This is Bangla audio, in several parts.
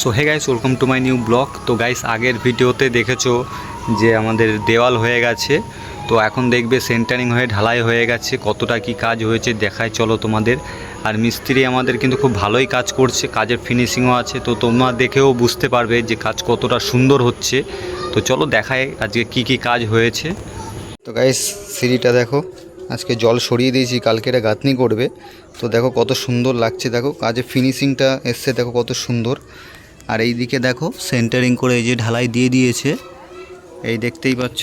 So hey guys, welcome to my new blog. তো গাইস, আগের ভিডিওতে দেখেছো যে আমাদের দেওয়াল হয়ে গেছে। তো এখন দেখবে সেন্টারিং হয়ে ঢালাই হয়ে গেছে, কতটা কি কাজ হয়েছে দেখায় চলো তোমাদের। আর মিস্ত্রি আমাদের কিন্তু খুব ভালোই কাজ করছে, কাজের ফিনিশিংও আছে। তো তোমরা দেখেও বুঝতে পারবে যে কাজ কতটা সুন্দর হচ্ছে। তো চলো দেখায় আজকে কি কি কাজ হয়েছে। তো গাইস, সিঁড়িটা দেখো, আজকে জল সরিয়ে দিয়েছি, কালকে এটা গাঁথনি করবে। তো দেখো কত সুন্দর লাগছে, দেখো কাজের ফিনিশিংটা এসছে, দেখো কত সুন্দর। আর এই দিকে দেখো সেন্টারিং করে এই যে ঢালাই দিয়ে দিয়েছে, এই দেখতেই পাচ্ছ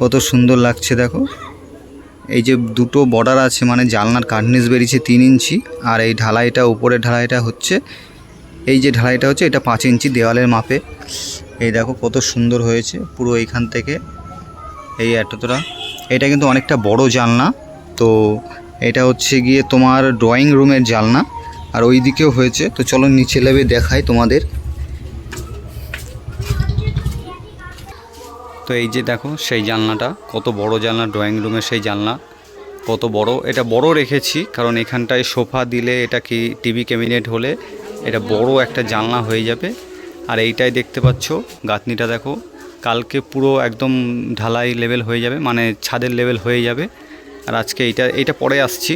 কত সুন্দর লাগছে। দেখো এই যে দুটো বর্ডার আছে, মানে জানলার কার্নিস বেরিয়েছে 3 ইঞ্চি। আর এই ঢালাইটা, উপরের ঢালাইটা হচ্ছে, এই যে ঢালাইটা হচ্ছে এটা 5 ইঞ্চি দেওয়ালের মাপে। এই দেখো কত সুন্দর হয়েছে পুরো এইখান থেকে এই এতটা। এটা কিন্তু অনেকটা বড় জানলা। তো এটা হচ্ছে গিয়ে তোমার ড্রয়িং রুমের জানলা। আর ওই দিকেও হয়েছে। তো চলো নিচে লেবে দেখাই তোমাদের। তো এই যে দেখো সেই জানলাটা, কত বড় জানলা, ড্রয়িং রুমের সেই জানলা কত বড়। এটা বড় রেখেছি কারণ এখানটায় সোফা দিলে, এটা কি টিভি ক্যাবিনেট হলে এটা বড় একটা জানলা হয়ে যাবে। আর এইটাই দেখতে পাচ্ছ গাঁথনিটা দেখো, কালকে পুরো একদম ঢালাই লেভেল হয়ে যাবে, মানে ছাদের লেভেল হয়ে যাবে। আর আজকে এইটা পরে আসছি।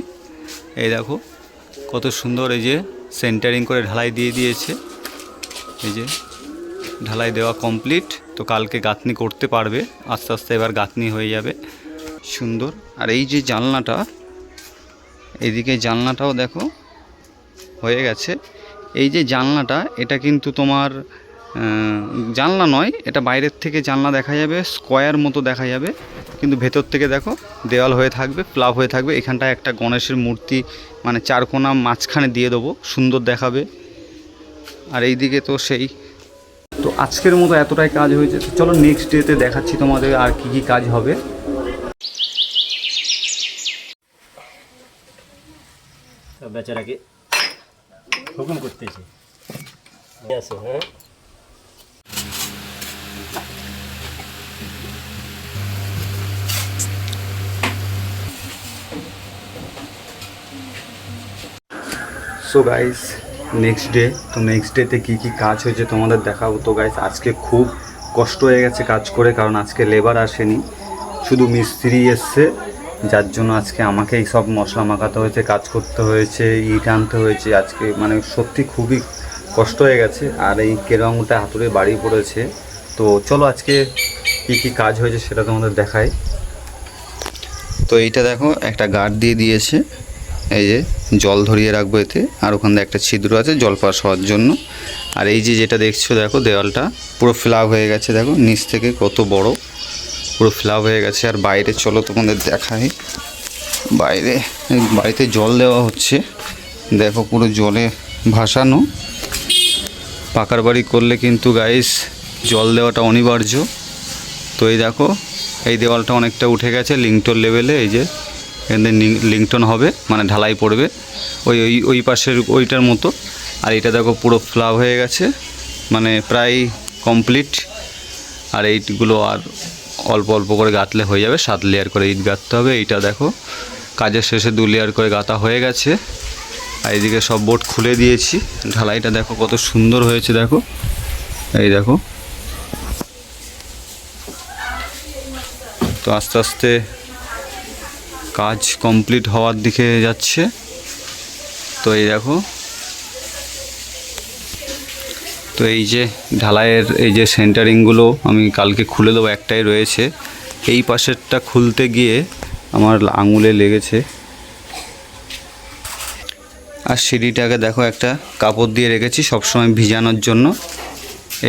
এই দেখো কত সুন্দর, এই যে সেন্টারিং করে ঢালাই দিয়ে দিয়েছে। এই যে ঢালাই দেওয়া কমপ্লিট। তো কালকে গাঁথনি করতে পারবে, আস্তে আস্তে এবার গাঁথনি হয়ে যাবে সুন্দর। আর এই যে জানলাটা, এইদিকে জানলাটাও দেখো হয়ে গেছে। এই যে জানলাটা, এটা কিন্তু তোমার জানলা নয়, এটা বাইরের থেকে জানলা দেখা যাবে, স্কোয়ার মতো দেখা যাবে, কিন্তু ভেতর থেকে দেখো দেওয়াল হয়ে থাকবে, প্লাব হয়ে থাকবে। এখানটায় একটা গণেশের মূর্তি, মানে চারকোনা মাঝখানে দিয়ে দেবো, সুন্দর দেখাবে। আর এই দিকে তো সেই। তো আজকের মতো এতটাই কাজ হয়েছে। তো চলো নেক্সট ডেতে দেখাচ্ছি তোমাদের আর কি কি কাজ হবে। বেচারাকে হুকুম করতেছে। হ্যাঁ, সো গাইস, নেক্সট ডে। তো নেক্সট ডেতে কী কী কাজ হয়েছে তোমাদের দেখাবো। তো গাইস, আজকে খুব কষ্ট হয়ে গেছে কাজ করে, কারণ আজকে লেবার আসেনি, শুধু মিস্ত্রি এসছে, যার জন্য আজকে আমাকে এই সব মশলা মাখাতে হয়েছে, কাজ করতে হয়েছে, ইট আনতে হয়েছে। আজকে মানে সত্যি খুবই কষ্ট হয়ে গেছে। আর এই কেরমটা হাতুড়ে বাড়ি পড়েছে। তো চলো আজকে কী কী কাজ হয়েছে সেটা তোমাদের দেখাই। তো এইটা দেখো, একটা গার্ড দিয়ে দিয়েছে, এই যে জল ধরিয়ে রাখবো এতে। আর ওখান থেকে একটা ছিদ্র আছে জল পাস হওয়ার জন্য। আর এই যে যেটা দেখছো দেখো, দেওয়ালটা পুরো ফ্ল্যাপ হয়ে গেছে, দেখো নিচ থেকে কত বড়, পুরো ফ্ল্যাপ হয়ে গেছে। আর বাইরে চলো তোমাদের দেখাই, বাড়িতে জল দেওয়া হচ্ছে, দেখো পুরো জলে ভাসানো। পাকার বাড়ি করলে কিন্তু গাইস জল দেওয়াটা অনিবার্য। তো এই দেখো, এই দেওয়ালটা অনেকটা উঠে গেছে লিংটন লেভেলে। এই যে এখানে লিংটন হবে, মানে ঢালাই পড়বে ওই ওই ওই পাশের ওইটার মতো। আর এটা দেখো পুরো ফ্ল্যাপ হয়ে গেছে, মানে প্রায় কমপ্লিট। আর এইটগুলো আর অল্প অল্প করে গাঁথলে হয়ে যাবে, 7 লেয়ার করে ইট গাঁথতে হবে। এইটা দেখো কাজের শেষে 2 লেয়ার করে গাঁথা হয়ে গেছে। আর এইদিকে সব বোর্ড খুলে দিয়েছি। ঢালাইটা দেখো কত সুন্দর হয়েছে, দেখো এই দেখো। তো আস্তে আস্তে কাজ কমপ্লিট হওয়ার দিকে যাচ্ছে। তো এই দেখো, তো এই যে ঢালাইয়ের এই যে সেন্টারিংগুলো আমি কালকে খুলে দেবো, একটাই রয়েছে। এই পাশেরটা খুলতে গিয়ে আমার আঙুলে লেগেছে। আর সিঁড়িটাকে দেখো একটা কাপড় দিয়ে রেখেছি সবসময় ভিজানোর জন্য।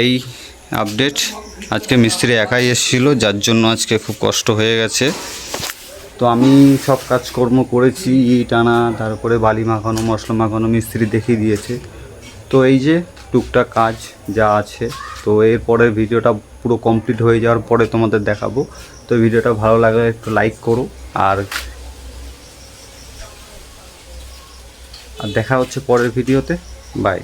এই আপডেট। আজকে মিস্ত্রি একাই এসেছিলো, যার জন্য আজকে খুব কষ্ট হয়ে গেছে। তো আমি সব কাজকর্ম করেছি, ইট আনা, তারপরে বালি মাখানো, মশলা মাখানো মিস্ত্রি দেখিয়ে দিয়েছে। তো এই যে টুকটাক কাজ যা আছে। তো এর পরের ভিডিওটা পুরো কমপ্লিট হয়ে যাওয়ার পরে তোমাদের দেখাবো। তো ভিডিওটা ভালো লাগলে একটু লাইক করো। আর দেখা হচ্ছে পরের ভিডিওতে। বাই।